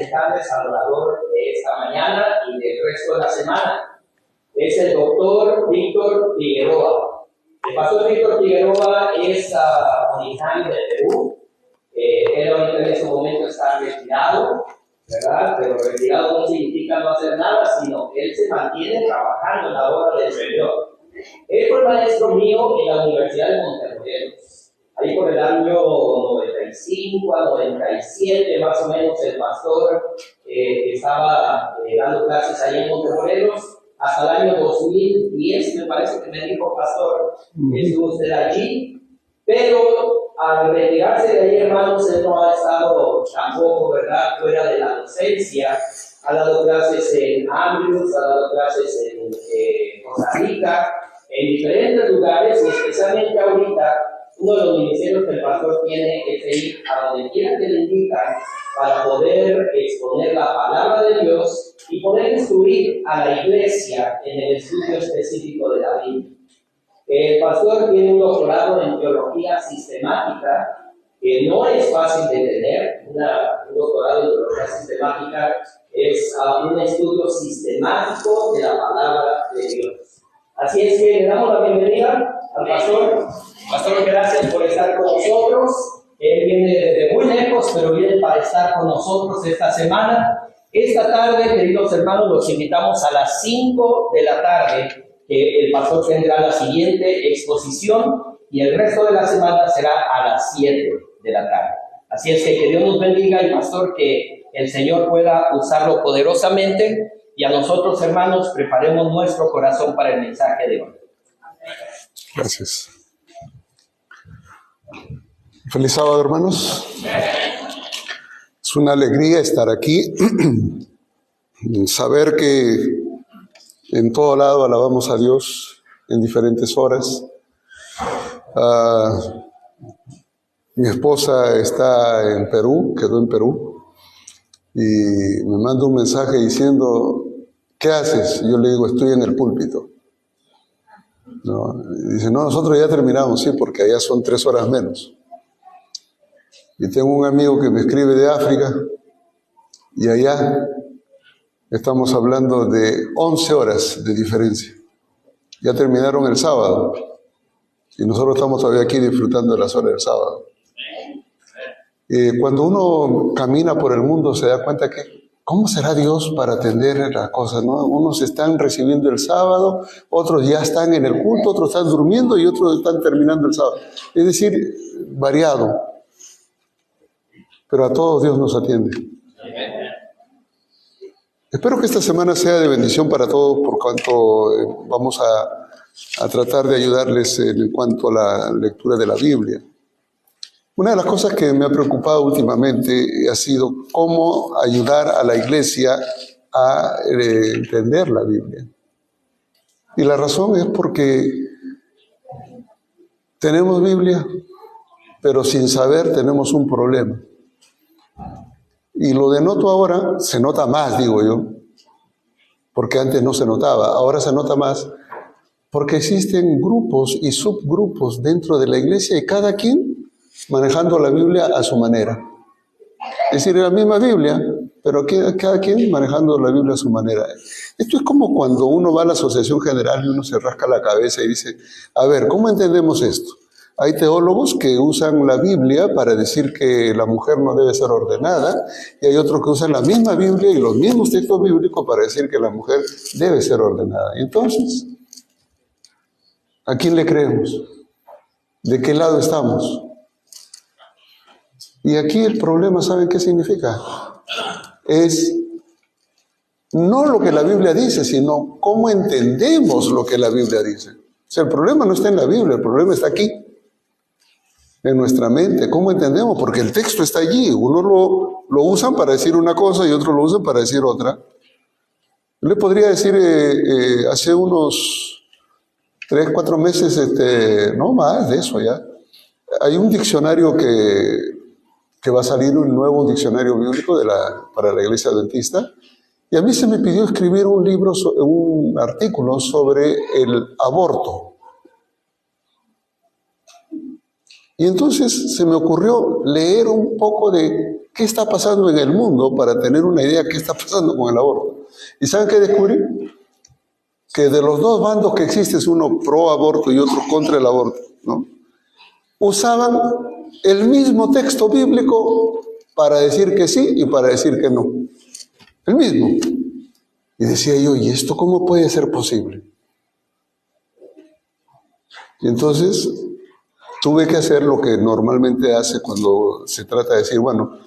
de Salvador de esta mañana y del resto de la semana. Es el doctor Víctor Figueroa. El pastor Víctor Figueroa es originario de Perú. Él ahorita en ese momento está retirado, ¿verdad? Pero retirado no significa no hacer nada, sino que él se mantiene trabajando en la obra del Señor. Él fue maestro mío en la Universidad de Monterrey. Ahí por el año 95 a 97, más o menos, el pastor estaba dando clases ahí en Montemorelos, hasta el año 2010, me parece que me dijo, pastor, estuvo usted allí, pero al retirarse de ahí, hermanos, él no ha estado tampoco, ¿verdad?, fuera de la docencia. Ha dado clases en Andrews, ha dado clases en Costa Rica, en diferentes lugares, y especialmente ahorita, uno de los ministerios que el pastor tiene es ir a donde quiera que le invitan para poder exponer la palabra de Dios y poder instruir a la iglesia en el estudio específico de la Biblia. El pastor tiene un doctorado en teología sistemática, que no es fácil de tener. Un doctorado en teología sistemática es un estudio sistemático de la palabra de Dios. Así es que le damos la bienvenida al pastor. Pastor, gracias por estar con nosotros. Él viene desde muy lejos, pero viene para estar con nosotros esta semana. Esta tarde, queridos hermanos, los invitamos a las 5 de la tarde, que el pastor tendrá la siguiente exposición, y el resto de la semana será a las 7 de la tarde. Así es que Dios nos bendiga, y pastor, que el Señor pueda usarlo poderosamente, y a nosotros, hermanos, preparemos nuestro corazón para el mensaje de hoy. Gracias. Feliz sábado, hermanos. Es una alegría estar aquí, saber que en todo lado alabamos a Dios en diferentes horas. Mi esposa está en Perú, quedó en Perú, y me manda un mensaje diciendo, ¿qué haces? Yo le digo, estoy en el púlpito. No, y dice, no, nosotros ya terminamos, sí, porque allá son 3 horas menos. Y tengo un amigo que me escribe de África, y allá estamos hablando de 11 horas de diferencia. Ya terminaron el sábado, y nosotros estamos todavía aquí disfrutando de las horas del sábado. Cuando uno camina por el mundo se da cuenta que ¿cómo será Dios para atender las cosas, no? Unos están recibiendo el sábado, otros ya están en el culto, otros están durmiendo y otros están terminando el sábado. Es decir, variado. Pero a todos Dios nos atiende. Espero que esta semana sea de bendición para todos, por cuanto vamos a tratar de ayudarles en cuanto a la lectura de la Biblia. Una de las cosas que me ha preocupado últimamente ha sido cómo ayudar a la iglesia a entender la Biblia. Y la razón es porque tenemos Biblia, pero sin saber tenemos un problema. Y lo denoto ahora, se nota más, digo yo, porque antes no se notaba, ahora se nota más, porque existen grupos y subgrupos dentro de la iglesia y cada quien manejando la Biblia a su manera. Es decir, la misma Biblia, pero cada quien manejando la Biblia a su manera. Esto es como cuando uno va a la Asociación General y uno se rasca la cabeza y dice, a ver, ¿cómo entendemos esto? Hay teólogos que usan la Biblia para decir que la mujer no debe ser ordenada, y hay otros que usan la misma Biblia y los mismos textos bíblicos para decir que la mujer debe ser ordenada. Entonces, ¿a quién le creemos? ¿De qué lado estamos? Y aquí el problema, ¿saben qué significa? Es no lo que la Biblia dice, sino cómo entendemos lo que la Biblia dice. O sea, el problema no está en la Biblia, el problema está aquí, en nuestra mente. ¿Cómo entendemos? Porque el texto está allí. Uno lo usan para decir una cosa y otros lo usan para decir otra. Yo le podría decir, hace unos 3, 4 meses, no más de eso ya, hay un diccionario que va a salir, un nuevo diccionario bíblico para la iglesia adventista, y a mí se me pidió escribir un artículo sobre el aborto. Y entonces se me ocurrió leer un poco de qué está pasando en el mundo para tener una idea de qué está pasando con el aborto. ¿Y saben qué descubrí? Que de los dos bandos que existen, uno pro aborto y otro contra el aborto, ¿no?, usaban el mismo texto bíblico para decir que sí y para decir que no. El mismo. Y decía yo, ¿y esto cómo puede ser posible? Y entonces tuve que hacer lo que normalmente hace cuando se trata de decir, bueno,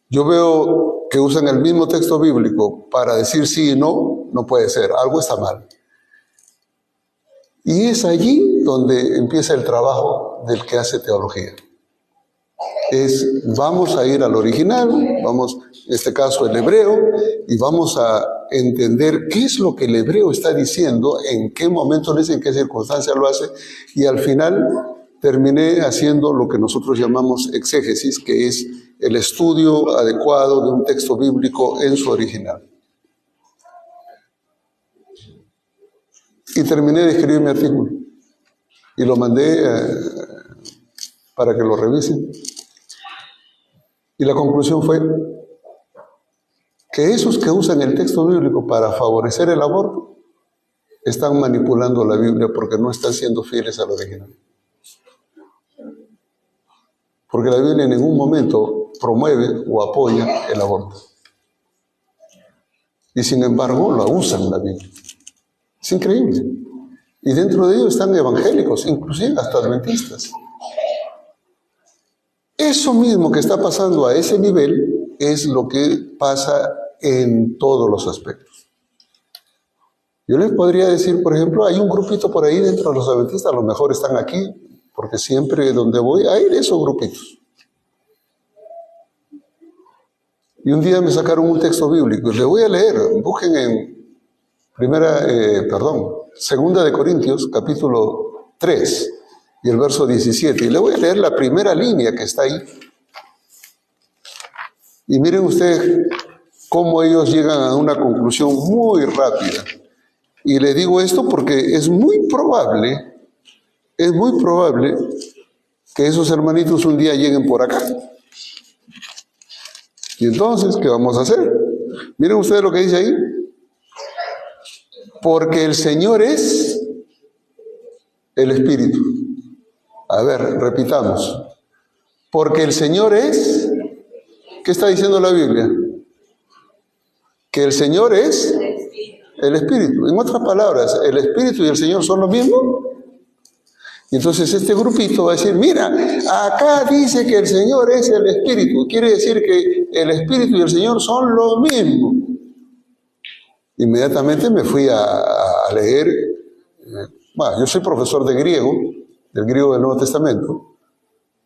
yo veo que usan el mismo texto bíblico para decir sí y no, no puede ser, algo está mal. Y es allí donde empieza el trabajo del que hace teología. Vamos a ir al original, vamos, en este caso el hebreo, y vamos a entender qué es lo que el hebreo está diciendo, en qué momento lo dice, en qué circunstancia lo hace, y al final terminé haciendo lo que nosotros llamamos exégesis, que es el estudio adecuado de un texto bíblico en su original. Y terminé de escribir mi artículo y lo mandé para que lo revisen. Y la conclusión fue que esos que usan el texto bíblico para favorecer el aborto están manipulando la Biblia porque no están siendo fieles al original. Porque la Biblia en ningún momento promueve o apoya el aborto. Y sin embargo la usan la Biblia. Es increíble. Y dentro de ellos están evangélicos, inclusive hasta adventistas. Eso mismo que está pasando a ese nivel es lo que pasa en todos los aspectos. Yo les podría decir, por ejemplo, hay un grupito por ahí dentro de los adventistas, a lo mejor están aquí, porque siempre donde voy hay esos grupitos. Y un día me sacaron un texto bíblico, y le voy a leer, busquen en Segunda de Corintios, capítulo 3, y el verso 17, y le voy a leer la primera línea que está ahí. Y miren ustedes cómo ellos llegan a una conclusión muy rápida. Y le digo esto porque es muy probable que esos hermanitos un día lleguen por acá. Y entonces, ¿qué vamos a hacer? Miren ustedes lo que dice ahí. Porque el Señor es el Espíritu. A ver, repitamos. Porque el Señor es... ¿Qué está diciendo la Biblia? Que el Señor es el Espíritu. En otras palabras, ¿el Espíritu y el Señor son lo mismo? Y entonces este grupito va a decir, mira, acá dice que el Señor es el Espíritu. Quiere decir que el Espíritu y el Señor son lo mismo. Inmediatamente me fui a leer. Yo soy profesor de griego, del griego del Nuevo Testamento.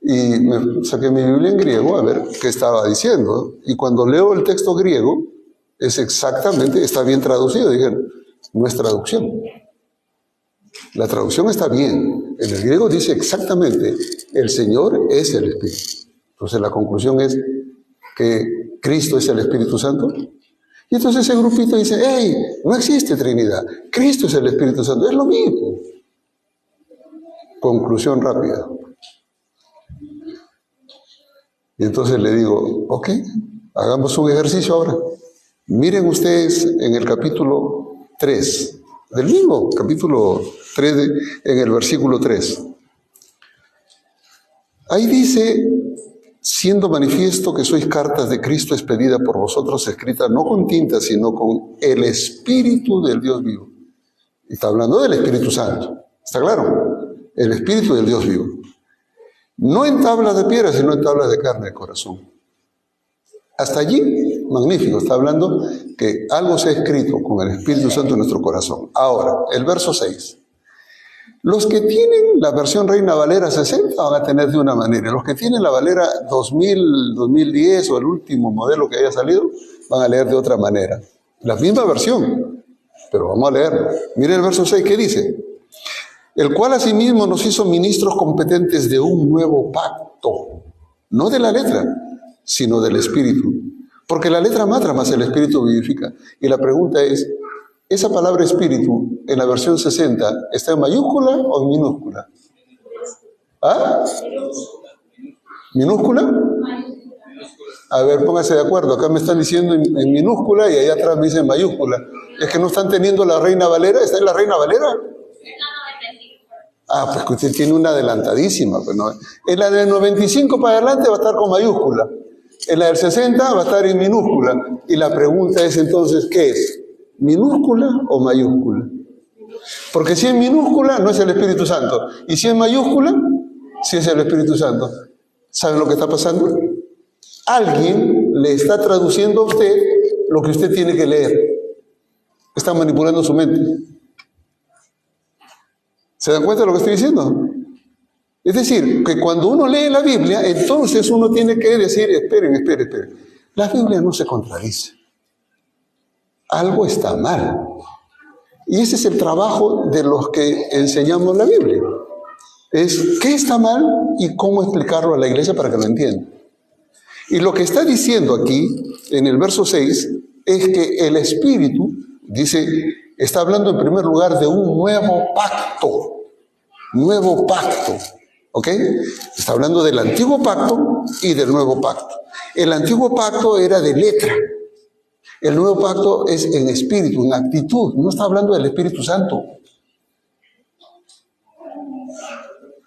Y me saqué mi Biblia en griego a ver qué estaba diciendo. Y cuando leo el texto griego, es exactamente, está bien traducido. Dijeron, no es traducción. La traducción está bien. En el griego dice exactamente, el Señor es el Espíritu. Entonces la conclusión es que Cristo es el Espíritu Santo. Y entonces ese grupito dice, hey, no existe Trinidad. Cristo es el Espíritu Santo. Es lo mismo. Conclusión rápida. Y entonces le digo, ok, hagamos un ejercicio ahora. Miren ustedes en el capítulo 3, del mismo capítulo 3, en el versículo 3. Ahí dice, siendo manifiesto que sois cartas de Cristo expedida por vosotros, escritas no con tinta, sino con el Espíritu del Dios vivo. Y está hablando del Espíritu Santo. ¿Está claro? El Espíritu del Dios vivo. No en tablas de piedra, sino en tablas de carne de corazón. Hasta allí, magnífico. Está hablando que algo se ha escrito con el Espíritu Santo en nuestro corazón. Ahora, el verso 6. Los que tienen la versión Reina Valera 60 van a tener de una manera. Los que tienen la Valera 2000, 2010 o el último modelo que haya salido, van a leer de otra manera. La misma versión, pero vamos a leerlo. Miren el verso 6, ¿qué dice? El cual asimismo nos hizo ministros competentes de un nuevo pacto, no de la letra, sino del Espíritu. Porque la letra mata, más el Espíritu vivifica. Y la pregunta es, ¿esa palabra Espíritu en la versión 60 está en mayúscula o en minúscula? ¿Ah? ¿Minúscula? A ver, póngase de acuerdo. Acá me están diciendo en minúscula y allá atrás me dicen mayúscula. Es que no están teniendo la Reina Valera. ¿Está en la Reina Valera? Ah, pues que usted tiene una adelantadísima. Pues no. En la del 95 para adelante va a estar con mayúscula. En la del 60 va a estar en minúscula. Y la pregunta es entonces, ¿qué es? ¿Minúscula o mayúscula? Porque si es minúscula, no es el Espíritu Santo. Y si es mayúscula, sí es el Espíritu Santo. ¿Saben lo que está pasando? Alguien le está traduciendo a usted lo que usted tiene que leer. Está manipulando su mente. ¿Se dan cuenta de lo que estoy diciendo? Es decir, que cuando uno lee la Biblia, entonces uno tiene que decir, esperen. La Biblia no se contradice. Algo está mal. Y ese es el trabajo de los que enseñamos la Biblia. Es qué está mal y cómo explicarlo a la iglesia para que lo entienda. Y lo que está diciendo aquí, en el verso 6, es que el Espíritu, dice, está hablando en primer lugar de un nuevo pacto. Nuevo pacto. ¿Ok? Está hablando del antiguo pacto y del nuevo pacto. El antiguo pacto era de letra. El nuevo pacto es en espíritu, en actitud. No está hablando del Espíritu Santo.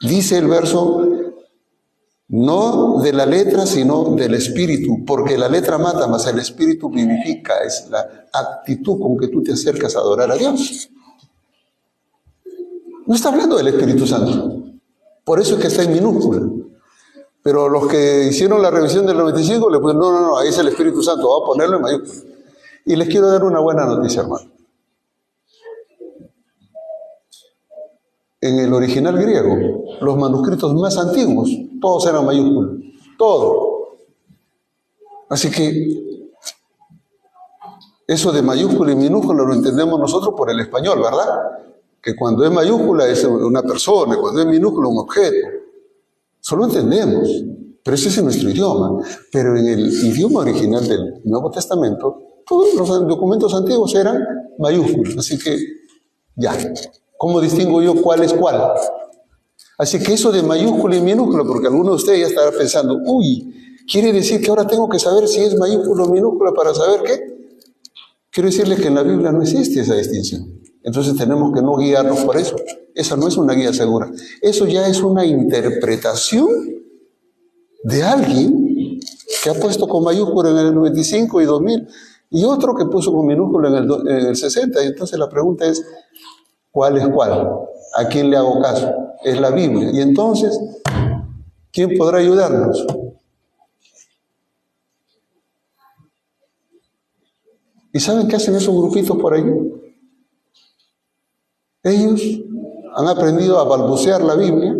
Dice el verso, no de la letra, sino del espíritu, porque la letra mata, mas el espíritu vivifica. Es la actitud con que tú te acercas a adorar a Dios. No está hablando del Espíritu Santo. Por eso es que está en minúscula. Pero los que hicieron la revisión del 95 le pusieron, no, ahí es el Espíritu Santo, vamos a ponerlo en mayúscula. Y les quiero dar una buena noticia, hermano. En el original griego, los manuscritos más antiguos, todos eran mayúsculas. Todo. Así que eso de mayúscula y minúscula lo entendemos nosotros por el español, ¿verdad? Que cuando es mayúscula es una persona, cuando es minúscula un objeto. Solo entendemos, pero ese es nuestro idioma. Pero en el idioma original del Nuevo Testamento, todos los documentos antiguos eran mayúsculas. Así que, ya. ¿Cómo distingo yo cuál es cuál? Así que eso de mayúscula y minúscula, porque alguno de ustedes ya estará pensando, ¿quiere decir que ahora tengo que saber si es mayúscula o minúscula para saber qué? Quiero decirles que en la Biblia no existe esa distinción. Entonces tenemos que no guiarnos por eso. Esa no es una guía segura. Eso ya es una interpretación de alguien que ha puesto con mayúscula en el 95 y 2000 y otro que puso con minúscula en el 60. Y entonces la pregunta es, ¿cuál es cuál? ¿A quién le hago caso? Es la Biblia. Y entonces, ¿quién podrá ayudarnos? ¿Y saben qué hacen esos grupitos por allí? Ellos han aprendido a balbucear la Biblia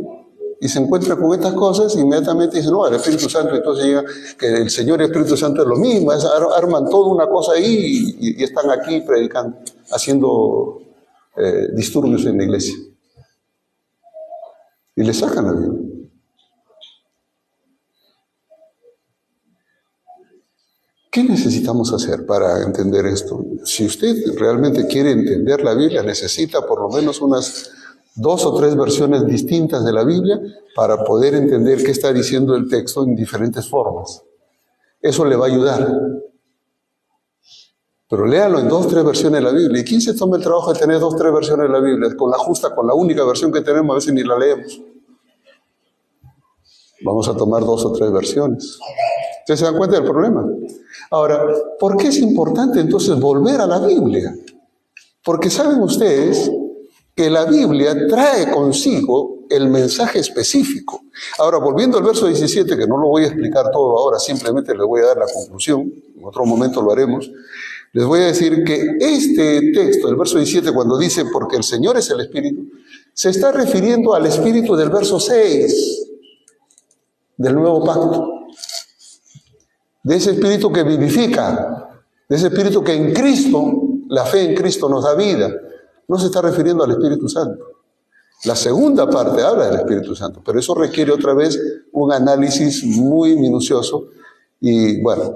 y se encuentran con estas cosas y inmediatamente dicen, no, el Espíritu Santo, entonces llega que el Señor y el Espíritu Santo es lo mismo, arman toda una cosa ahí y están aquí predicando, haciendo disturbios en la iglesia. Y le sacan la Biblia. ¿Qué necesitamos hacer para entender esto? Si usted realmente quiere entender la Biblia, necesita por lo menos unas 2 o 3 versiones distintas de la Biblia para poder entender qué está diciendo el texto en diferentes formas. Eso le va a ayudar. Pero léalo en 2 o 3 versiones de la Biblia. ¿Y quién se toma el trabajo de tener 2 o 3 versiones de la Biblia? Con la justa, con la única versión que tenemos, a veces ni la leemos. Vamos a tomar 2 o 3 versiones. ¿Ustedes se dan cuenta del problema? Ahora, ¿por qué es importante entonces volver a la Biblia? Porque saben ustedes que la Biblia trae consigo el mensaje específico. Ahora, volviendo al verso 17, que no lo voy a explicar todo ahora, simplemente les voy a dar la conclusión, en otro momento lo haremos, les voy a decir que este texto, el verso 17, cuando dice, porque el Señor es el Espíritu, se está refiriendo al Espíritu del verso 6 del Nuevo Pacto. De ese Espíritu que vivifica, de ese Espíritu que en Cristo, la fe en Cristo nos da vida. No se está refiriendo al Espíritu Santo. La segunda parte habla del Espíritu Santo, pero eso requiere otra vez un análisis muy minucioso y bueno,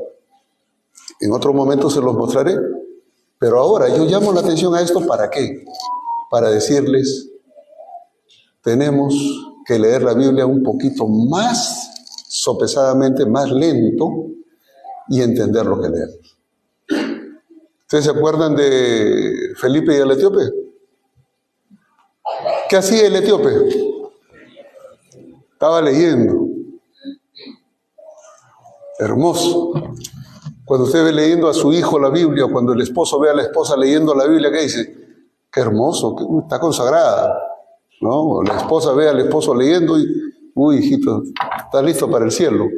en otro momento se los mostraré. Pero ahora yo llamo la atención a esto, ¿para qué? Para decirles, tenemos que leer la Biblia un poquito más sopesadamente más lento y entender lo que leemos. ¿Ustedes se acuerdan de Felipe y el etíope? ¿Qué hacía el etíope? Estaba leyendo. Hermoso. Cuando usted ve leyendo a su hijo la Biblia, o cuando el esposo ve a la esposa leyendo la Biblia, ¿qué dice? Qué hermoso, está consagrada, ¿no? La esposa ve al esposo leyendo y, uy, hijito, está listo para el cielo.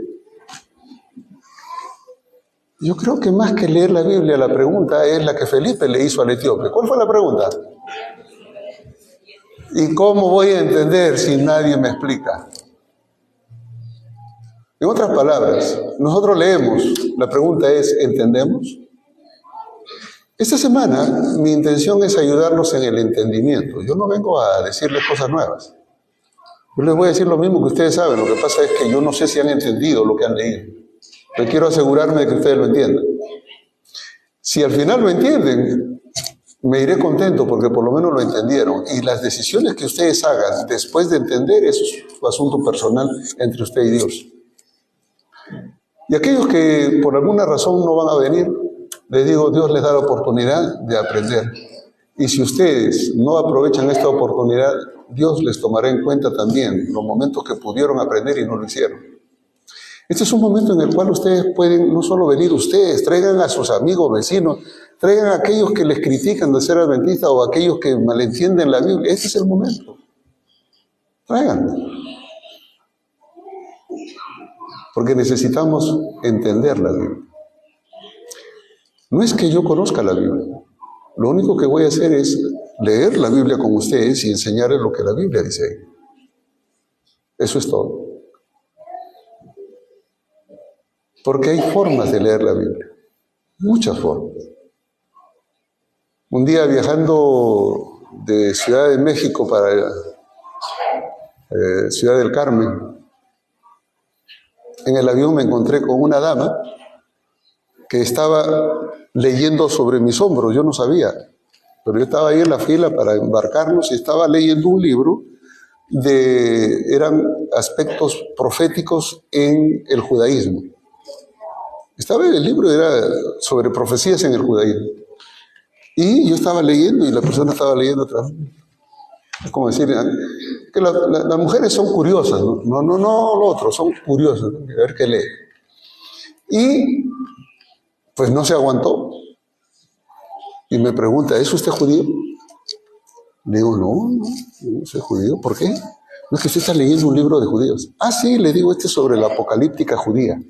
Yo creo que más que leer la Biblia, la pregunta es la que Felipe le hizo al etíope. ¿Cuál fue la pregunta? ¿Y cómo voy a entender si nadie me explica? En otras palabras, nosotros leemos, la pregunta es, ¿entendemos? Esta semana mi intención es ayudarlos en el entendimiento. Yo no vengo a decirles cosas nuevas. Yo les voy a decir lo mismo que ustedes saben. Lo que pasa es que yo no sé si han entendido lo que han leído. Pero quiero asegurarme de que ustedes lo entiendan. Si al final lo entienden, me iré contento porque por lo menos lo entendieron. Y las decisiones que ustedes hagan después de entender, eso es su asunto personal entre usted y Dios. Y aquellos que por alguna razón no van a venir, les digo, Dios les da la oportunidad de aprender. Y si ustedes no aprovechan esta oportunidad, Dios les tomará en cuenta también los momentos que pudieron aprender y no lo hicieron. Este es un momento en el cual ustedes pueden no solo venir ustedes, traigan a sus amigos, vecinos, traigan a aquellos que les critican de ser adventistas o a aquellos que malentienden la Biblia. Este es el momento. Traigan. Porque necesitamos entender la Biblia. No es que yo conozca la Biblia. Lo único que voy a hacer es leer la Biblia con ustedes y enseñarles lo que la Biblia dice ahí. Eso es todo. Porque hay formas de leer la Biblia. Muchas formas. Un día viajando de Ciudad de México para Ciudad del Carmen, en el avión me encontré con una dama que estaba leyendo sobre mis hombros. Yo no sabía, pero yo estaba ahí en la fila para embarcarnos y estaba leyendo un libro eran aspectos proféticos en el judaísmo. Estaba en el libro, era sobre profecías en el judaísmo. Y yo estaba leyendo y la persona estaba leyendo otra vez. Es como decir, que las mujeres son curiosas, no lo otro, son curiosas, ¿no? A ver qué lee. Y pues no se aguantó. Y me pregunta, ¿es usted judío? Le digo, no soy judío. ¿Por qué? No es que usted está leyendo un libro de judíos. Ah, sí, le digo, este es sobre la apocalíptica judía.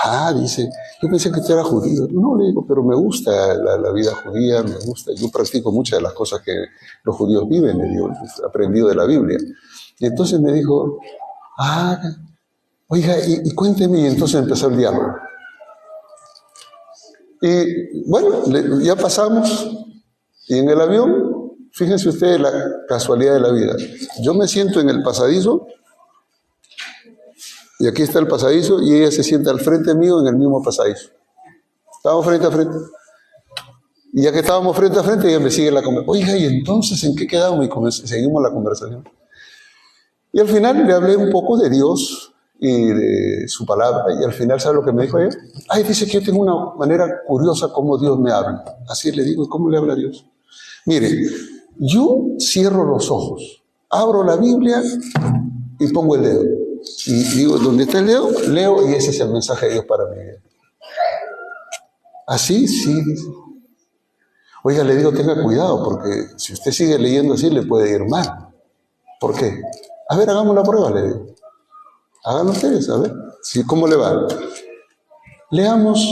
Ah, dice, yo pensé que usted era judío. No, le digo, pero me gusta la vida judía, me gusta. Yo practico muchas de las cosas que los judíos viven, le digo, he aprendido de la Biblia. Y entonces me dijo, oiga, y cuénteme, y entonces empezó el diálogo. Y bueno, ya pasamos, y en el avión, fíjense ustedes la casualidad de la vida. Yo me siento en el pasadizo, y aquí está el pasadizo, y ella se sienta al frente mío en el mismo pasadizo. Estábamos frente a frente. Y ya que estábamos frente a frente, ella me sigue la conversación. Oiga, ¿y entonces en qué quedamos? Y seguimos la conversación. Y al final le hablé un poco de Dios y de su palabra. Y al final, ¿sabe lo que me dijo ella? Ay, dice que yo tengo una manera curiosa como Dios me habla. Así le digo, ¿cómo le habla Dios? Mire, yo cierro los ojos, abro la Biblia y pongo el dedo. Y digo, ¿dónde está el dedo? Leo y ese es el mensaje de Dios para mi vida. ¿Así? Sí, dice. Oiga, le digo, tenga cuidado, porque si usted sigue leyendo así, le puede ir mal. ¿Por qué? A ver, hagamos la prueba, le digo. Hagan ustedes, a ver, ¿cómo le va? Leamos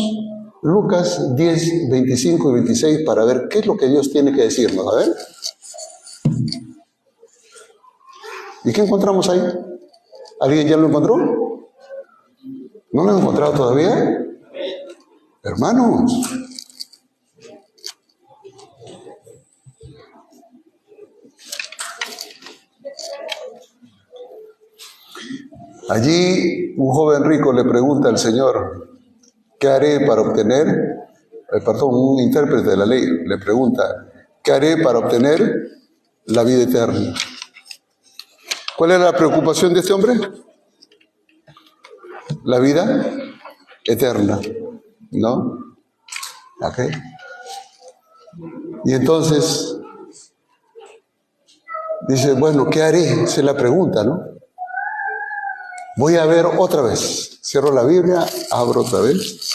Lucas 10, 25 y 26 para ver qué es lo que Dios tiene que decirnos. A ver. ¿Y qué encontramos ahí? ¿Alguien ya lo encontró? ¿No lo han encontrado todavía? Hermanos. Allí un joven rico le pregunta al Señor, ¿qué haré para obtener? Un intérprete de la ley le pregunta, ¿qué haré para obtener la vida eterna? ¿Cuál era la preocupación de este hombre? la vida eterna, ¿no? ¿Ok? Y entonces dice, bueno, ¿qué haré? Esa es la pregunta, ¿no? Voy a ver otra vez. Cierro la Biblia, abro otra vez,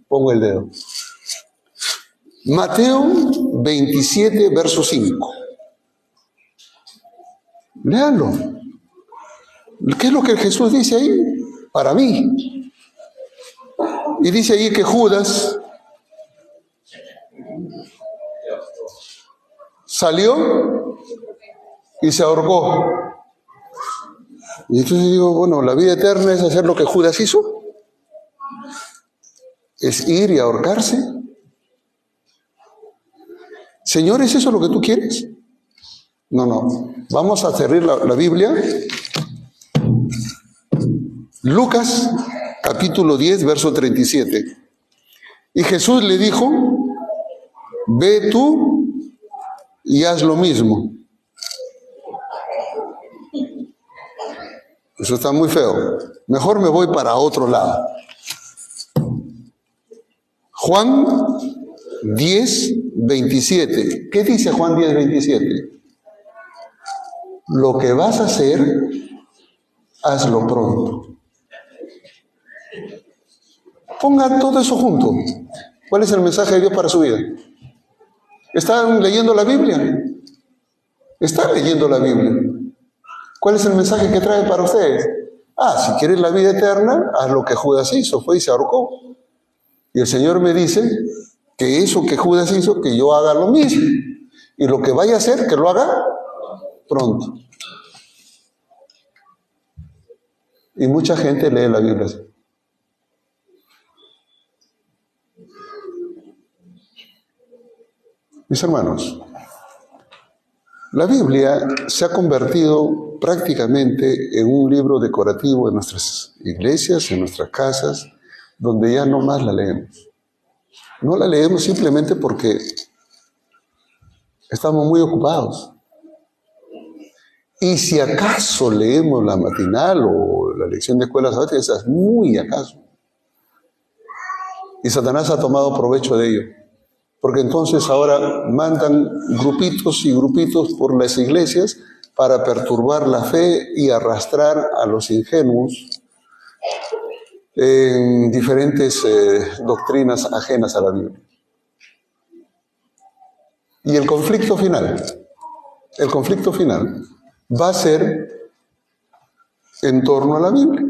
pongo el dedo. Mateo 27, verso 5. Léanlo. ¿Qué es lo que Jesús dice ahí? Para mí. Y dice ahí que Judas salió y se ahorcó. Y entonces digo, bueno, la vida eterna es hacer lo que Judas hizo. Es ir y ahorcarse. Señor, ¿es eso lo que tú quieres? No. Vamos a cerrar la Biblia. Lucas, capítulo 10, verso 37. Y Jesús le dijo, ve tú y haz lo mismo. Eso está muy feo. Mejor me voy para otro lado. Juan 10, 27. ¿Qué dice Juan 10, 27? Lo que vas a hacer, hazlo pronto. Ponga todo eso junto. ¿Cuál es el mensaje de Dios para su vida? ¿Están leyendo la Biblia? ¿Están leyendo la Biblia? ¿Cuál es el mensaje que trae para ustedes? Si quieres la vida eterna, haz lo que Judas hizo, fue y se ahorcó. Y el Señor me dice que eso que Judas hizo, que yo haga lo mismo. Y lo que vaya a hacer, que lo haga pronto. Y mucha gente lee la Biblia así. Mis hermanos, la Biblia se ha convertido prácticamente en un libro decorativo en nuestras iglesias, en nuestras casas, donde ya no más la leemos. No la leemos simplemente porque estamos muy ocupados. Y si acaso leemos la matinal o la lección de escuela sabática, esas muy acaso. Y Satanás ha tomado provecho de ello. Porque entonces ahora mandan grupitos y grupitos por las iglesias para perturbar la fe y arrastrar a los ingenuos en diferentes doctrinas ajenas a la Biblia. Y el conflicto final va a ser en torno a la Biblia.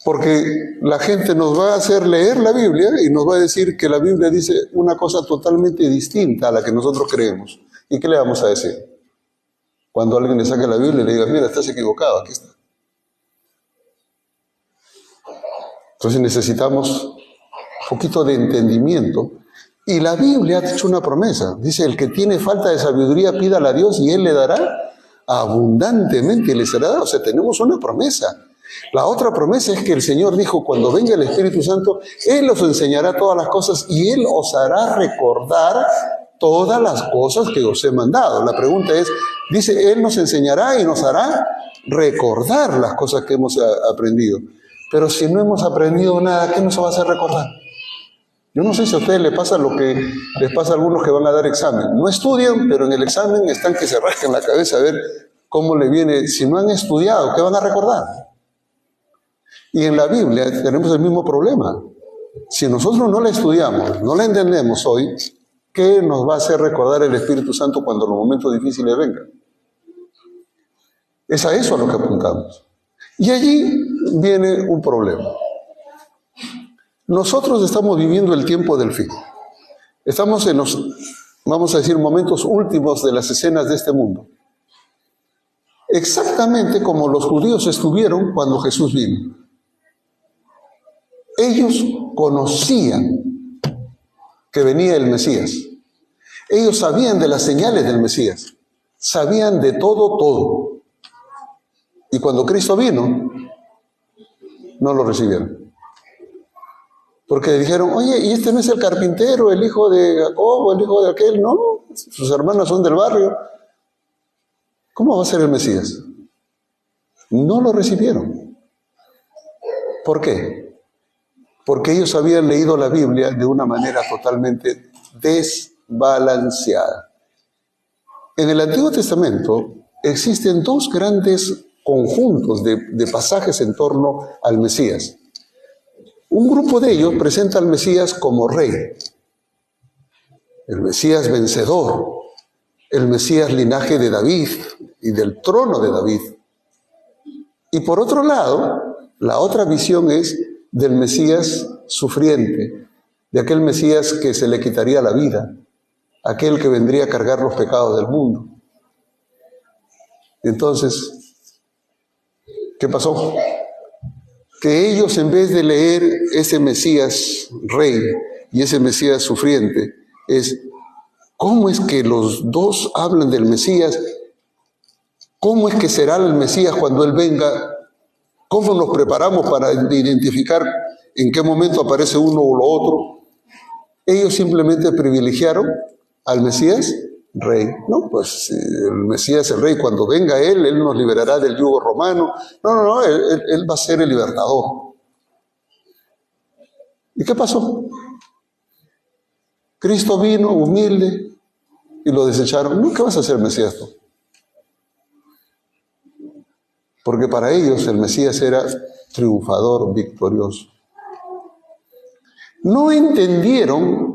Porque la gente nos va a hacer leer la Biblia y nos va a decir que la Biblia dice una cosa totalmente distinta a la que nosotros creemos. ¿Y qué le vamos a decir? Cuando alguien le saque la Biblia y le diga, mira, estás equivocado, aquí está. Entonces necesitamos un poquito de entendimiento. Y la Biblia ha hecho una promesa. Dice, el que tiene falta de sabiduría, pídala a Dios y Él le dará abundantemente y le será dado. O sea, tenemos una promesa. La otra promesa es que el Señor dijo, cuando venga el Espíritu Santo, Él os enseñará todas las cosas y Él os hará recordar todas las cosas que os he mandado. La pregunta es, dice, Él nos enseñará y nos hará recordar las cosas que hemos aprendido. Pero si no hemos aprendido nada, ¿qué nos va a hacer recordar? Yo no sé si a ustedes les pasa lo que les pasa a algunos que van a dar examen. No estudian, pero en el examen están que se rascan la cabeza a ver cómo le viene. Si no han estudiado, ¿qué van a recordar? Y en la Biblia tenemos el mismo problema. Si nosotros no la estudiamos, no la entendemos hoy, ¿qué nos va a hacer recordar el Espíritu Santo cuando los momentos difíciles vengan? Es a eso a lo que apuntamos. Y allí viene un problema. Nosotros estamos viviendo el tiempo del fin. Estamos en los, vamos a decir, momentos últimos de las escenas de este mundo. Exactamente como los judíos estuvieron cuando Jesús vino. Ellos conocían que venía el Mesías. Ellos sabían de las señales del Mesías. Sabían de todo. Y cuando Cristo vino, no lo recibieron. Porque dijeron, oye, ¿y este no es el carpintero, el hijo de Jacob, el hijo de aquel? No, sus hermanos son del barrio. ¿Cómo va a ser el Mesías? no lo recibieron. ¿Por qué? Porque ellos habían leído la Biblia de una manera totalmente desbalanceada. En el Antiguo Testamento existen dos grandes conjuntos de pasajes en torno al Mesías. Un grupo de ellos presenta al Mesías como rey, el Mesías vencedor, el Mesías linaje de David y del trono de David. Y por otro lado, la otra visión es del Mesías sufriente, de aquel Mesías que se le quitaría la vida, aquel que vendría a cargar los pecados del mundo. Entonces, ¿qué pasó? Que ellos, en vez de leer ese Mesías rey y ese Mesías sufriente, es ¿cómo es que los dos hablan del Mesías? ¿Cómo es que será el Mesías cuando Él venga? ¿Cómo nos preparamos para identificar en qué momento aparece uno o lo otro? Ellos simplemente privilegiaron al Mesías rey. No, pues el Mesías el rey, cuando venga Él nos liberará del yugo romano. No, él va a ser el libertador. ¿Y qué pasó? Cristo vino humilde y lo desecharon. No, ¿qué vas a hacer, Mesías tú? Porque para ellos el Mesías era triunfador, victorioso. No entendieron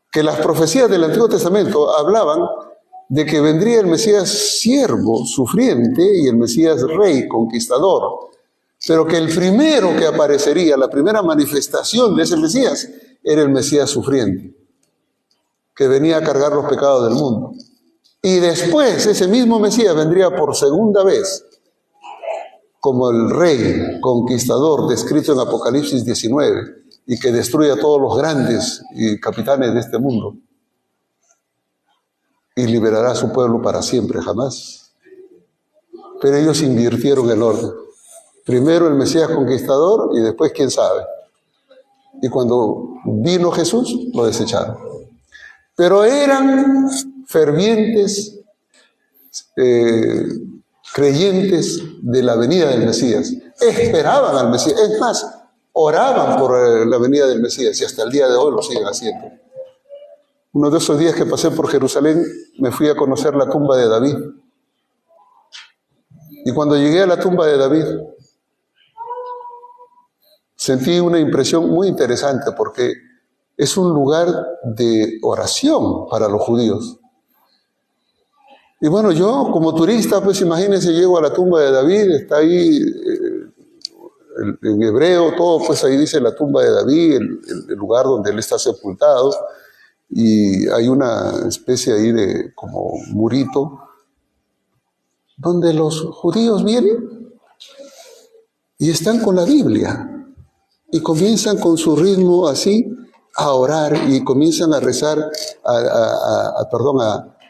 que las profecías del Antiguo Testamento hablaban de que vendría el Mesías siervo, sufriente, y el Mesías rey, conquistador. Pero que el primero que aparecería, la primera manifestación de ese Mesías, era el Mesías sufriente, que venía a cargar los pecados del mundo. Y después ese mismo Mesías vendría por segunda vez como el rey conquistador descrito en Apocalipsis 19 y que destruye a todos los grandes y capitanes de este mundo y liberará a su pueblo para siempre, jamás. Pero ellos invirtieron el orden. Primero el Mesías conquistador y después quién sabe. Y cuando vino Jesús, lo desecharon. Pero eran fervientes creyentes de la venida del Mesías. Esperaban al Mesías. Es más, oraban por la venida del Mesías y hasta el día de hoy lo siguen haciendo. Uno de esos días que pasé por Jerusalén, me fui a conocer la tumba de David. Y cuando llegué a la tumba de David, sentí una impresión muy interesante porque es un lugar de oración para los judíos. Y bueno, yo como turista, pues imagínense, llego a la tumba de David, está ahí en hebreo, todo, pues ahí dice la tumba de David, el lugar donde él está sepultado, y hay una especie ahí de como murito, donde los judíos vienen y están con la Biblia, y comienzan con su ritmo así a orar, y comienzan a rezar,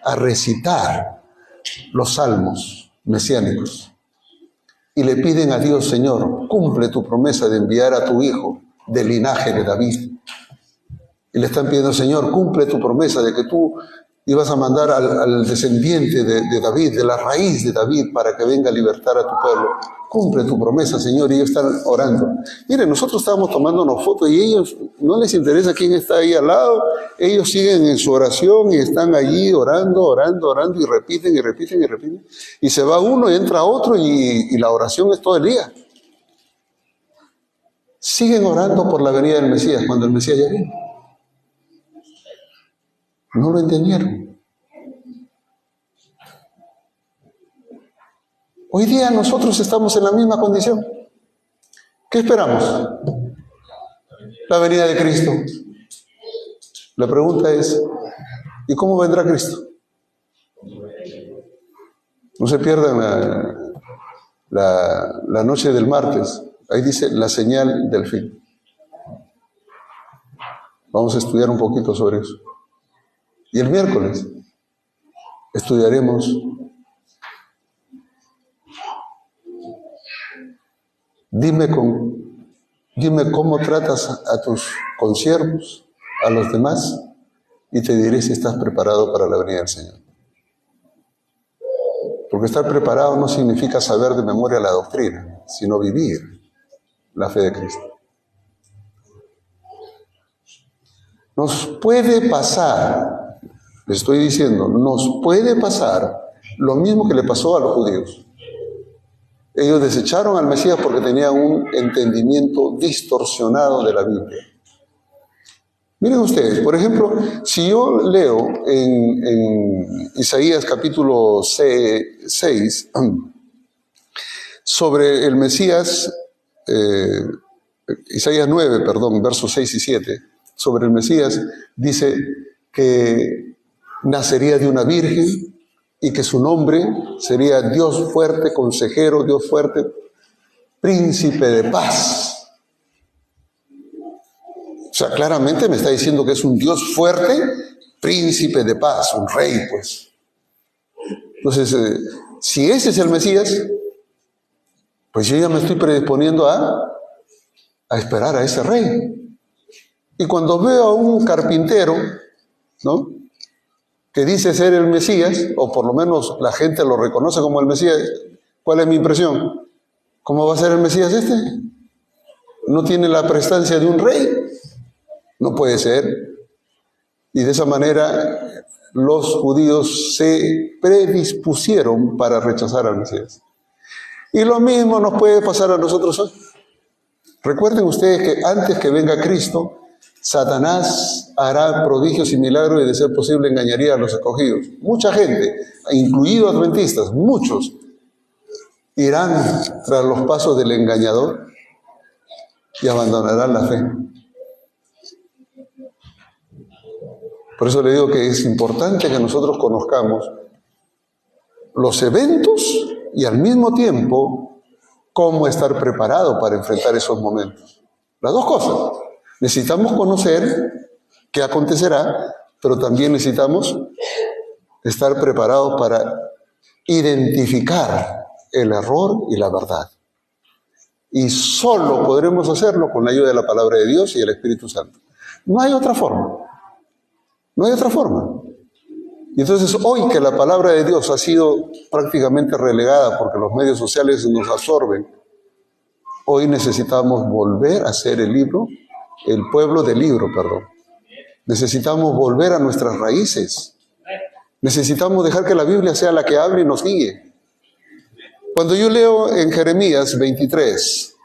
a recitar los salmos mesiánicos. Y le piden a Dios: Señor, cumple tu promesa de enviar a tu hijo del linaje de David. Y le están pidiendo: Señor, cumple tu promesa de que tú ibas a mandar al descendiente de David, de la raíz de David, para que venga a libertar a tu pueblo. Cumple tu promesa, Señor. Y ellos están orando. Miren, nosotros estábamos tomándonos fotos y ellos no les interesa quién está ahí al lado. Ellos siguen en su oración y están allí orando y repiten y repiten y repiten. Y se va uno y entra otro y la oración es todo el día. Siguen orando por la venida del Mesías cuando el Mesías ya vino. No lo entendieron. Hoy día nosotros estamos en la misma condición. ¿Qué esperamos? La venida de Cristo. La pregunta es: ¿y cómo vendrá Cristo? No se pierdan la noche del martes. Ahí dice la señal del fin. Vamos a estudiar un poquito sobre eso. Y el miércoles estudiaremos dime cómo tratas a tus consiervos, a los demás, y te diré si estás preparado para la venida del Señor. Porque Porque estar preparado no significa saber de memoria la doctrina, sino vivir la fe de Cristo. Nos puede pasar, les estoy diciendo, nos puede pasar lo mismo que le pasó a los judíos. Ellos desecharon al Mesías porque tenían un entendimiento distorsionado de la Biblia. Miren ustedes, por ejemplo, si yo leo en Isaías capítulo 6 sobre el Mesías, Isaías 9, perdón, versos 6 y 7, sobre el Mesías, dice que nacería de una virgen y que su nombre sería Dios fuerte, consejero, Dios fuerte, príncipe de paz. O sea, claramente me está diciendo que es un Dios fuerte, príncipe de paz, un rey, pues. Entonces, si ese es el Mesías, pues yo ya me estoy predisponiendo a esperar a ese rey. Y cuando veo a un carpintero, ¿no?, que dice ser el Mesías, o por lo menos la gente lo reconoce como el Mesías, ¿cuál es mi impresión? ¿Cómo va a ser el Mesías este? ¿No tiene la prestancia de un rey? No puede ser. Y de esa manera los judíos se predispusieron para rechazar al Mesías. Y lo mismo nos puede pasar a nosotros hoy. Recuerden ustedes que antes que venga Cristo, Satanás hará prodigios y milagros y de ser posible engañaría a los escogidos. Mucha gente, incluidos adventistas, muchos, irán tras los pasos del engañador y abandonarán la fe. Por eso le digo que es importante que nosotros conozcamos los eventos y al mismo tiempo cómo estar preparado para enfrentar esos momentos. Las dos cosas. Necesitamos conocer qué acontecerá, pero también necesitamos estar preparados para identificar el error y la verdad. Y solo podremos hacerlo con la ayuda de la palabra de Dios y el Espíritu Santo. No hay otra forma. No hay otra forma. Y entonces hoy que la palabra de Dios ha sido prácticamente relegada porque los medios sociales nos absorben, hoy necesitamos volver a ser el pueblo del libro, perdón. Necesitamos volver a nuestras raíces. Necesitamos dejar que la Biblia sea la que hable y nos guíe. Cuando yo leo en Jeremías 23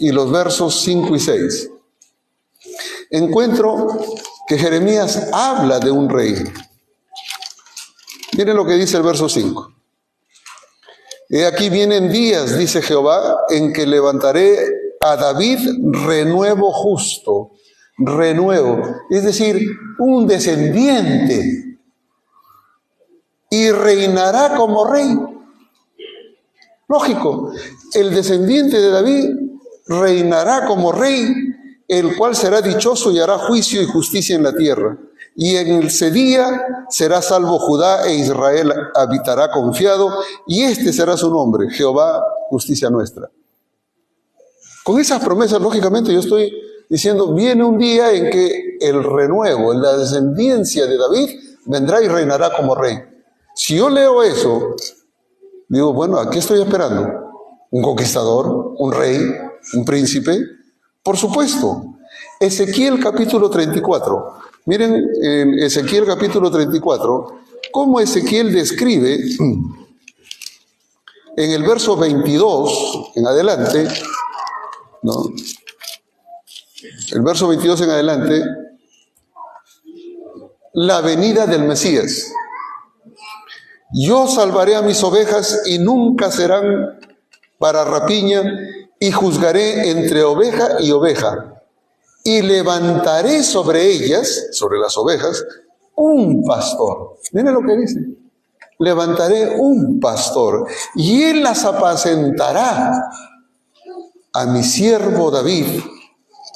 y los versos 5 y 6, encuentro que Jeremías habla de un rey. Miren lo que dice el verso 5. He aquí vienen días, dice Jehová, en que levantaré a David renuevo justo, renuevo, es decir, un descendiente, y reinará como rey. Lógico, el descendiente de David reinará como rey, el cual será dichoso y hará juicio y justicia en la tierra. Y en ese día será salvo Judá e Israel habitará confiado, y este será su nombre, Jehová, justicia nuestra. Con esas promesas, lógicamente, yo estoy diciendo, viene un día en que el renuevo, la descendencia de David, vendrá y reinará como rey. Si yo leo eso, digo, bueno, ¿a qué estoy esperando? ¿Un conquistador? ¿Un rey? ¿Un príncipe? Por supuesto. Ezequiel capítulo 34. Miren en Ezequiel capítulo 34, cómo Ezequiel describe en el verso 22 en adelante, ¿no? El verso 22 en adelante, la venida del Mesías. Yo salvaré a mis ovejas y nunca serán para rapiña, y juzgaré entre oveja y oveja. Y levantaré sobre ellas, sobre las ovejas, un pastor. Miren lo que dice. Levantaré un pastor, y él las apacentará. A mi siervo David,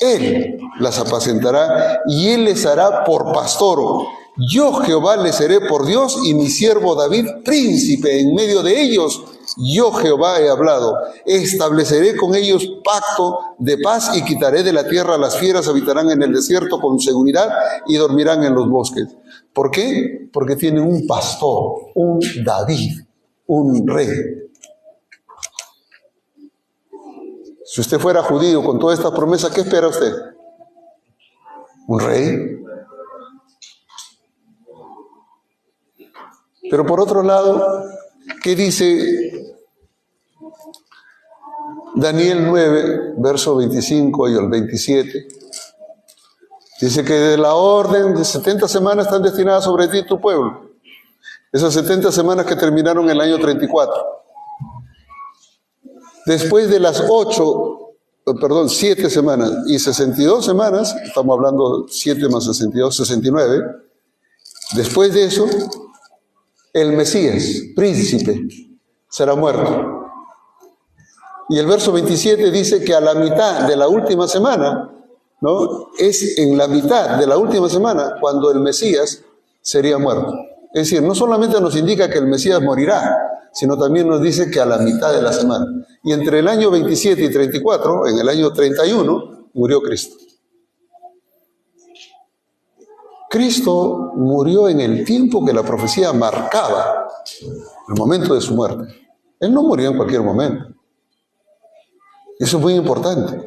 él las apacentará, y él les hará por pastor. Yo Jehová les seré por Dios, y mi siervo David príncipe en medio de ellos. Yo Jehová he hablado. Estableceré con ellos pacto de paz y quitaré de la tierra a las fieras, habitarán en el desierto con seguridad y dormirán en los bosques. ¿Por qué? Porque tienen un pastor, un David, un rey. Si usted fuera judío con toda esta promesa, ¿qué espera usted? ¿Un rey? Pero por otro lado, ¿qué dice Daniel 9, verso 25 y el 27? Dice que de la orden de 70 semanas están destinadas sobre ti y tu pueblo. Esas 70 semanas que terminaron en el año 34. Después de las 7 semanas y 62 semanas, estamos hablando 7 más 62, 69, después de eso, el Mesías, príncipe, será muerto. Y el verso 27 dice que a la mitad de la última semana, ¿no? Es en la mitad de la última semana cuando el Mesías sería muerto. Es decir, no solamente nos indica que el Mesías morirá, sino también nos dice que a la mitad de la semana. Y entre el año 27 y 34, en el año 31, murió Cristo. Cristo murió en el tiempo que la profecía marcaba, el momento de su muerte. Él no murió en cualquier momento. Eso es muy importante.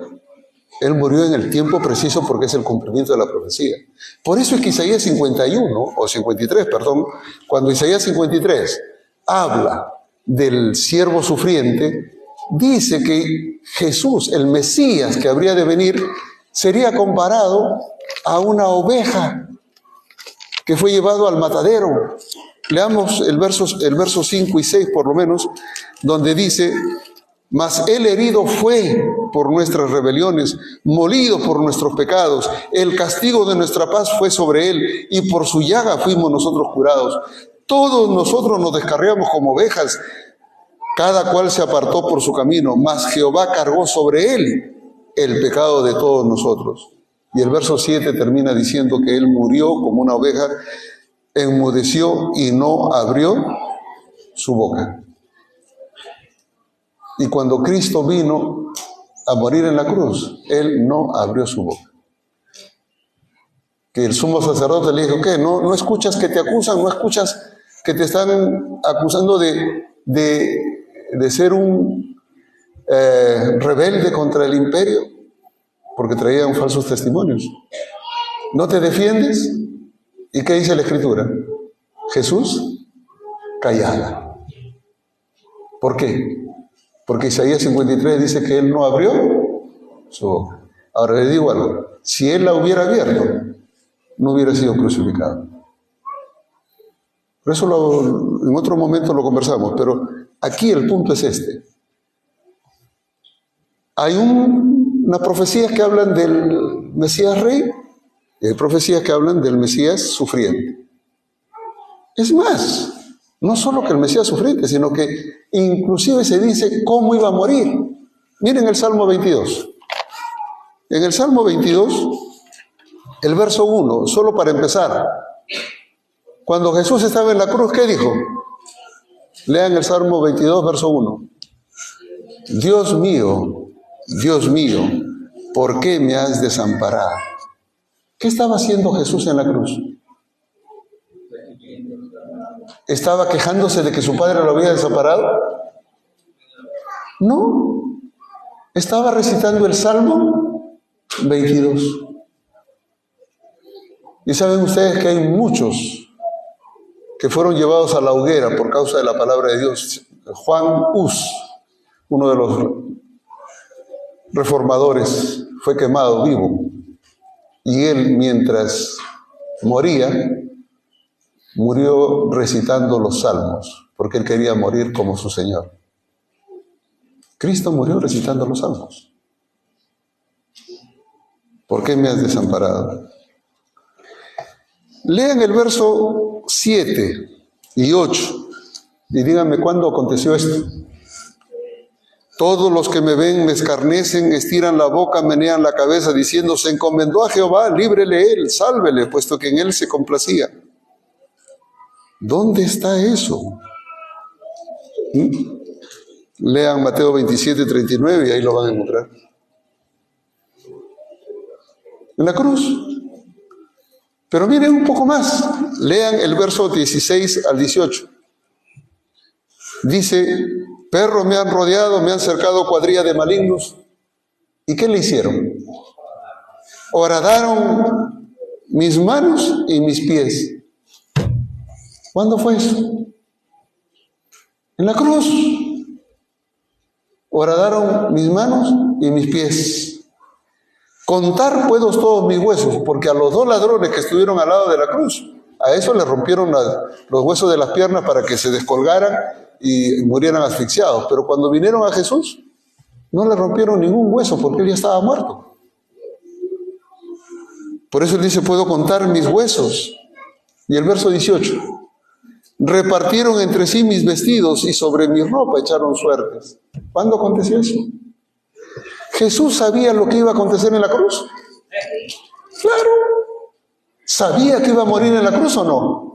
Él murió en el tiempo preciso porque es el cumplimiento de la profecía. Por eso es que Isaías 51, o 53, perdón, cuando Isaías 53 habla del siervo sufriente, dice que Jesús, el Mesías que habría de venir, sería comparado a una oveja que fue llevado al matadero. Leamos el verso 5 y 6 por lo menos, donde dice: mas él herido fue por nuestras rebeliones, molido por nuestros pecados. El castigo de nuestra paz fue sobre él, y por su llaga fuimos nosotros curados. Todos nosotros nos descarriamos como ovejas, cada cual se apartó por su camino, mas Jehová cargó sobre él el pecado de todos nosotros. Y el verso 7 termina diciendo que él murió como una oveja, enmudeció y no abrió su boca. Y cuando Cristo vino a morir en la cruz, él no abrió su boca. Que el sumo sacerdote le dijo: ¿qué? ¿No escuchas que te acusan? ¿No escuchas que te están acusando de ser un rebelde contra el imperio? Porque traían falsos testimonios. ¿No te defiendes? ¿Y qué dice la Escritura? Jesús callaba. ¿Por qué? Porque Isaías 53 dice que él no abrió su boca. Ahora le digo algo: si él la hubiera abierto, no hubiera sido crucificado. Por eso en otro momento lo conversamos, pero aquí el punto es este. Hay unas profecías que hablan del Mesías rey y hay profecías que hablan del Mesías sufriente. Es más, no solo que el Mesías sufriente, sino que inclusive se dice cómo iba a morir. Miren el Salmo 22. En el Salmo 22, el verso 1, solo para empezar. Cuando Jesús estaba en la cruz, ¿qué dijo? Lean el Salmo 22, verso 1. Dios mío, ¿por qué me has desamparado? ¿Qué estaba haciendo Jesús en la cruz? ¿Estaba quejándose de que su padre lo había desamparado? No. Estaba recitando el Salmo 22. Y saben ustedes que hay muchos que fueron llevados a la hoguera por causa de la palabra de Dios. Juan Hus, uno de los reformadores, fue quemado vivo. Y él, mientras moría, murió recitando los salmos, porque él quería morir como su Señor. Cristo murió recitando los salmos. ¿Por qué me has desamparado? Lean el verso 7 y 8 y díganme cuándo aconteció esto. Todos los que me ven me escarnecen, estiran la boca, menean la cabeza, diciendo: se encomendó a Jehová, líbrele él, sálvele, puesto que en él se complacía. ¿Dónde está eso? Lean Mateo 27, 39 y ahí lo van a encontrar. En la cruz. Pero miren un poco más. Lean el verso 16 al 18. Dice, perros me han rodeado, me han cercado cuadrilla de malignos. ¿Y qué le hicieron? Horadaron mis manos y mis pies. ¿Cuándo fue eso? En la cruz. Horadaron mis manos y mis pies. Contar puedo todos mis huesos, porque a los dos ladrones que estuvieron al lado de la cruz, a eso le rompieron los huesos de las piernas para que se descolgaran y murieran asfixiados. Pero cuando vinieron a Jesús, no le rompieron ningún hueso porque él ya estaba muerto. Por eso él dice, puedo contar mis huesos. Y el verso 18, repartieron entre sí mis vestidos y sobre mi ropa echaron suertes. ¿Cuándo aconteció eso? ¿Jesús sabía lo que iba a acontecer en la cruz? Claro. ¿Sabía que iba a morir en la cruz o no?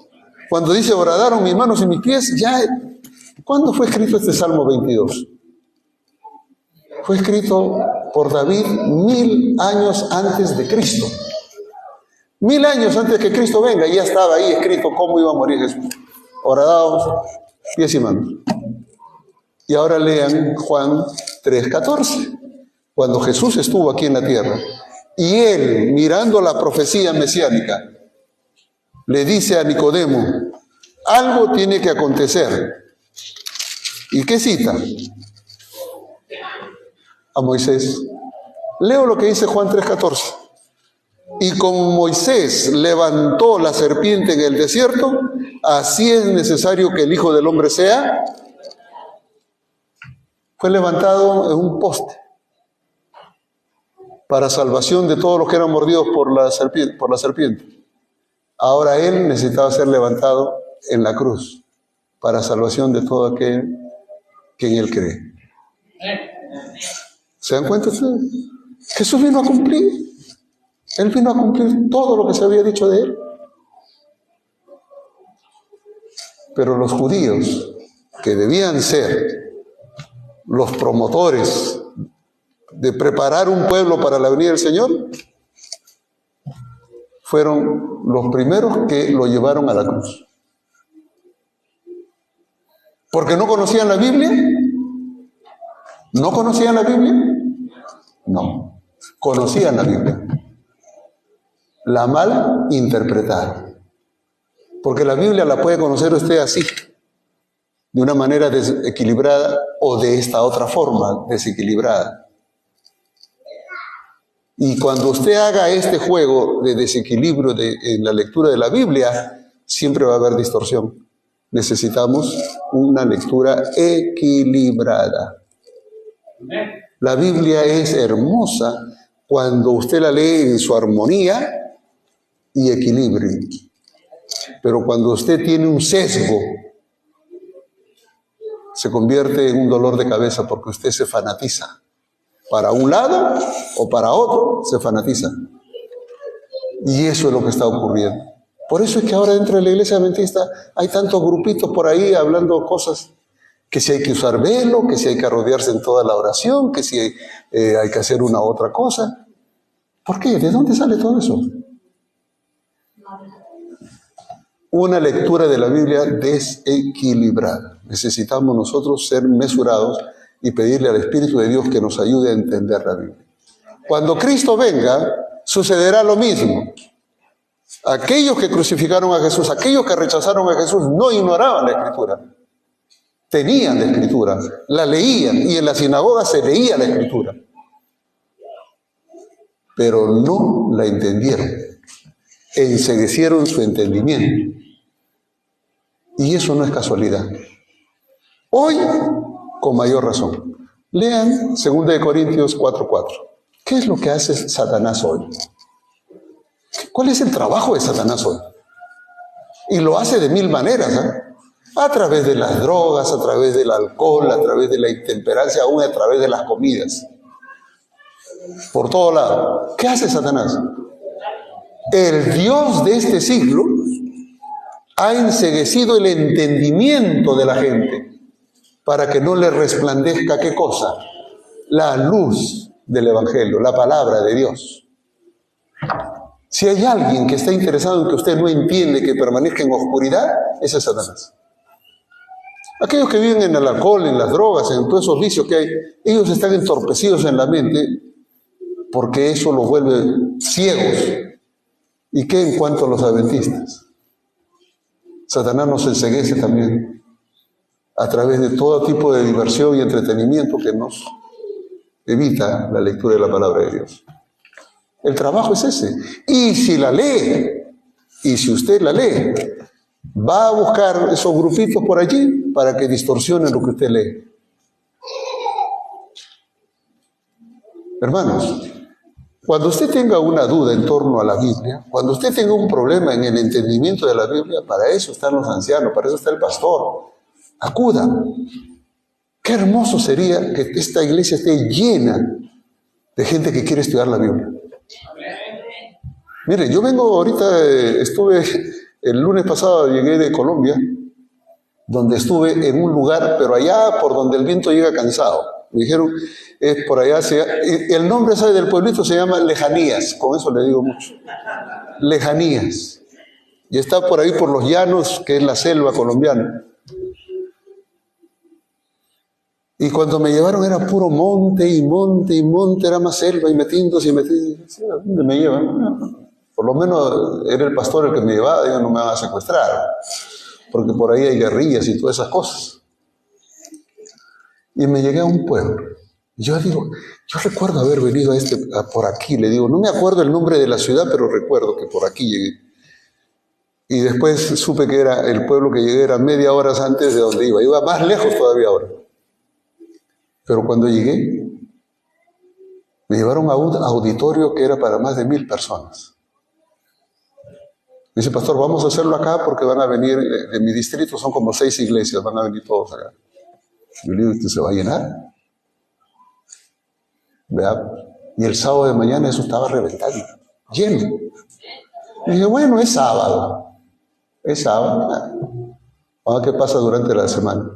Cuando dice, horadaron mis manos y mis pies, ya... ¿Cuándo fue escrito este Salmo 22? Fue escrito por David 1000 años antes de Cristo. 1000 años antes que Cristo venga, ya estaba ahí escrito cómo iba a morir Jesús. Horadados pies y manos. Y ahora lean Juan 3:14. Cuando Jesús estuvo aquí en la tierra, y él, mirando la profecía mesiánica, le dice a Nicodemo, algo tiene que acontecer. ¿Y qué cita? A Moisés. Leo lo que dice Juan 3:14. Y como Moisés levantó la serpiente en el desierto, así es necesario que el Hijo del Hombre sea. Fue levantado en un poste para salvación de todos los que eran mordidos por la serpiente. Ahora él necesitaba ser levantado en la cruz para salvación de todo aquel que en él cree. ¿Se dan cuenta ustedes? Jesús vino a cumplir. Él vino a cumplir todo lo que se había dicho de él. Pero los judíos, que debían ser los promotores de preparar un pueblo para la venida del Señor, fueron los primeros que lo llevaron a la cruz. ¿Porque no conocían la Biblia? ¿No conocían la Biblia? No, conocían la Biblia. La mal interpretaron. Porque la Biblia la puede conocer usted así, de una manera desequilibrada o de esta otra forma desequilibrada. Y cuando usted haga este juego de desequilibrio en la lectura de la Biblia, siempre va a haber distorsión. Necesitamos una lectura equilibrada. La Biblia es hermosa cuando usted la lee en su armonía y equilibrio. Pero cuando usted tiene un sesgo, se convierte en un dolor de cabeza porque usted se fanatiza. Para un lado o para otro, se fanatiza. Y eso es lo que está ocurriendo. Por eso es que ahora dentro de la iglesia adventista hay tantos grupitos por ahí hablando cosas. Que si hay que usar velo, que si hay que arrodillarse en toda la oración, que si hay que hacer una u otra cosa. ¿Por qué? ¿De dónde sale todo eso? Una lectura de la Biblia desequilibrada. Necesitamos nosotros ser mesurados y pedirle al Espíritu de Dios que nos ayude a entender la Biblia. Cuando Cristo venga, sucederá lo mismo. Aquellos que crucificaron a Jesús, aquellos que rechazaron a Jesús, no ignoraban la Escritura. Tenían la Escritura, la leían, y en la sinagoga se leía la Escritura. Pero no la entendieron. Enceguecieron su entendimiento. Y eso no es casualidad. Hoy, con mayor razón. Lean 2 Corintios 4:4. ¿Qué es lo que hace Satanás hoy? ¿Cuál es el trabajo de Satanás hoy? Y lo hace de 1000 maneras, ¿eh? A través de las drogas, a través del alcohol, a través de la intemperancia, aún a través de las comidas. Por todo lado. ¿Qué hace Satanás? El Dios de este siglo ha enceguecido el entendimiento de la gente para que no le resplandezca, ¿qué cosa? La luz del Evangelio, la palabra de Dios. Si hay alguien que está interesado en que usted no entiende, que permanezca en oscuridad, ese es Satanás. Aquellos que viven en el alcohol, en las drogas, en todos esos vicios que hay, ellos están entorpecidos en la mente porque eso los vuelve ciegos. ¿Y qué en cuanto a los adventistas? Satanás nos enceguece también a través de todo tipo de diversión y entretenimiento que nos evita la lectura de la palabra de Dios. El trabajo es ese. Y si la lee, y si usted la lee, va a buscar esos grupitos por allí para que distorsionen lo que usted lee. Hermanos, cuando usted tenga una duda en torno a la Biblia, cuando usted tenga un problema en el entendimiento de la Biblia, para eso están los ancianos, para eso está el pastor. Acuda. Qué hermoso sería que esta iglesia esté llena de gente que quiere estudiar la Biblia. Mire, yo vengo ahorita, estuve el lunes pasado, llegué de Colombia, donde estuve en un lugar, pero allá por donde el viento llega cansado. Me dijeron, es por allá, el nombre ¿sabe? Del pueblito se llama Lejanías, con eso le digo mucho. Lejanías. Y está por ahí por los llanos, que es la selva colombiana. Y cuando me llevaron era puro monte y monte y monte, era más selva y metiéndose y metiéndose. ¿A dónde me llevan? Por lo menos era el pastor el que me llevaba, digo, no me van a secuestrar, porque por ahí hay guerrillas y todas esas cosas. Y me llegué a un pueblo. Y yo digo, yo recuerdo haber venido por aquí, le digo, no me acuerdo el nombre de la ciudad, pero recuerdo que por aquí llegué. Y después supe que era el pueblo que llegué, era media hora antes de donde iba más lejos todavía ahora. Pero cuando llegué, me llevaron a un auditorio que era para más de 1000 personas. Dice, pastor, vamos a hacerlo acá porque van a venir, de mi distrito son como 6 iglesias, van a venir todos acá. Yo le digo, ¿usted se va a llenar? ¿Vea? Y el sábado de mañana eso estaba reventado, lleno. Y dije, bueno, es sábado. Es sábado. Vamos a ver qué pasa durante la semana.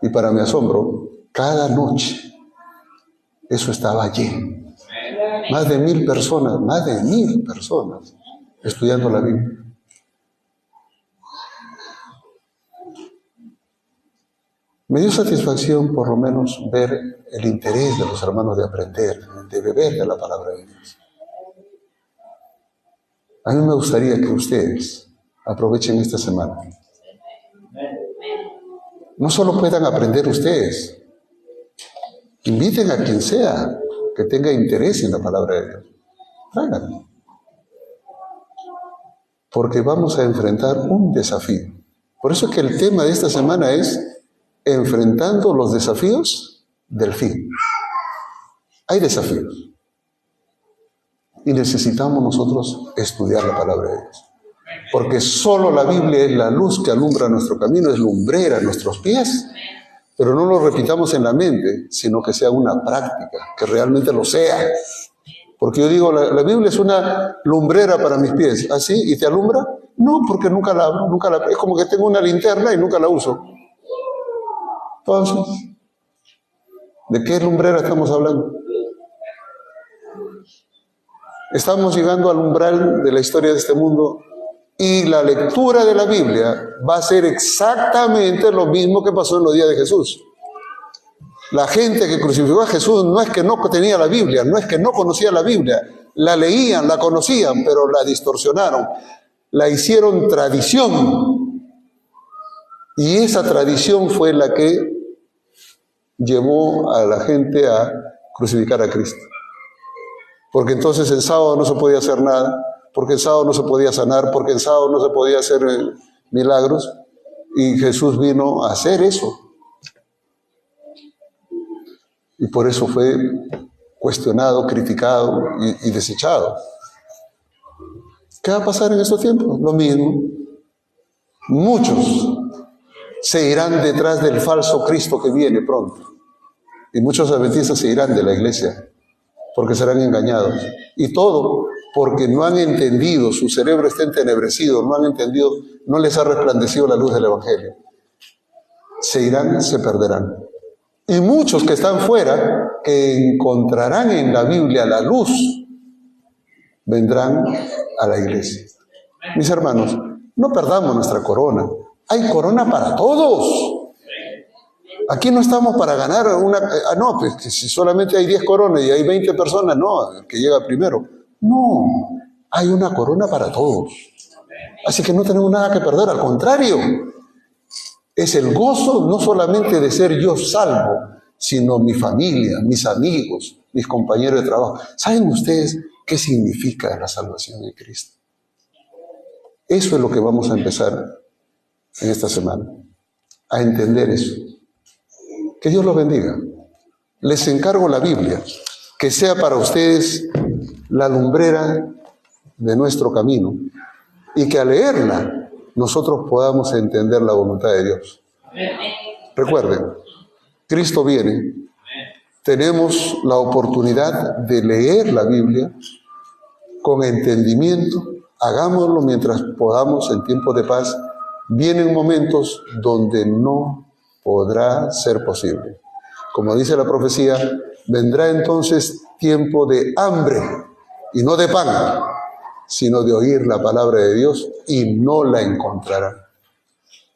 Y para mi asombro, cada noche eso estaba lleno. Más de 1000 personas estudiando la Biblia. Me dio satisfacción por lo menos ver el interés de los hermanos de aprender, de beber de la palabra de Dios. A mí me gustaría que ustedes aprovechen esta semana. No solo puedan aprender ustedes, inviten a quien sea que tenga interés en la palabra de Dios. Tráiganlo. Porque vamos a enfrentar un desafío. Por eso es que el tema de esta semana es enfrentando los desafíos del fin. Hay desafíos. Y necesitamos nosotros estudiar la palabra de Dios. Porque solo la Biblia es la luz que alumbra nuestro camino, es lumbrera a nuestros pies. Pero no lo repitamos en la mente, sino que sea una práctica, que realmente lo sea. Porque yo digo, la Biblia es una lumbrera para mis pies. ¿Así? ¿Y te alumbra? No, porque nunca la abro, es como que tengo una linterna y nunca la uso. Entonces, ¿de qué lumbrera estamos hablando? Estamos llegando al umbral de la historia de este mundo y la lectura de la Biblia va a ser exactamente lo mismo que pasó en los días de Jesús. La gente que crucificó a Jesús no es que no tenía la Biblia, no es que no conocía la Biblia, la leían, la conocían, pero la distorsionaron, la hicieron tradición. Y esa tradición fue la que llevó a la gente a crucificar a Cristo. Porque entonces el sábado no se podía hacer nada, porque el sábado no se podía sanar, porque el sábado no se podía hacer milagros, y Jesús vino a hacer eso. Y por eso fue cuestionado, criticado y desechado. ¿Qué va a pasar en estos tiempos? Lo mismo. Muchos se irán detrás del falso Cristo que viene pronto. Y muchos adventistas se irán de la iglesia porque serán engañados. Y todo porque no han entendido, su cerebro está entenebrecido, no han entendido, no les ha resplandecido la luz del Evangelio. Se irán, se perderán. Y muchos que están fuera, que encontrarán en la Biblia la luz, vendrán a la iglesia. Mis hermanos, no perdamos nuestra corona, Hay corona para todos. Aquí no estamos para ganar una... no, pues que si solamente hay 10 coronas y hay 20 personas, no, el que llega primero. No, hay una corona para todos. Así que no tenemos nada que perder, al contrario. Es el gozo no solamente de ser yo salvo, sino mi familia, mis amigos, mis compañeros de trabajo. ¿Saben ustedes qué significa la salvación de Cristo? Eso es lo que vamos a empezar en esta semana, a entender eso. Que Dios los bendiga. Les encargo la Biblia, que sea para ustedes la lumbrera de nuestro camino y que al leerla nosotros podamos entender la voluntad de Dios. Recuerden, Cristo viene. Tenemos la oportunidad de leer la Biblia con entendimiento. Hagámoslo mientras podamos en tiempos de paz. Vienen momentos donde no podrá ser posible. Como dice la profecía, vendrá entonces tiempo de hambre y no de pan, sino de oír la palabra de Dios y no la encontrarán.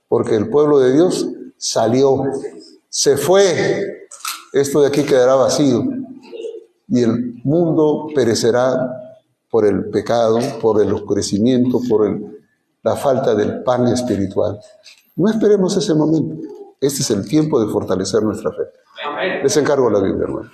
Porque el pueblo de Dios salió, se fue. Esto de aquí quedará vacío y el mundo perecerá por el pecado, por el oscurecimiento, por la falta del pan espiritual. No esperemos ese momento. Este es el tiempo de fortalecer nuestra fe. Les encargo la Biblia, hermano.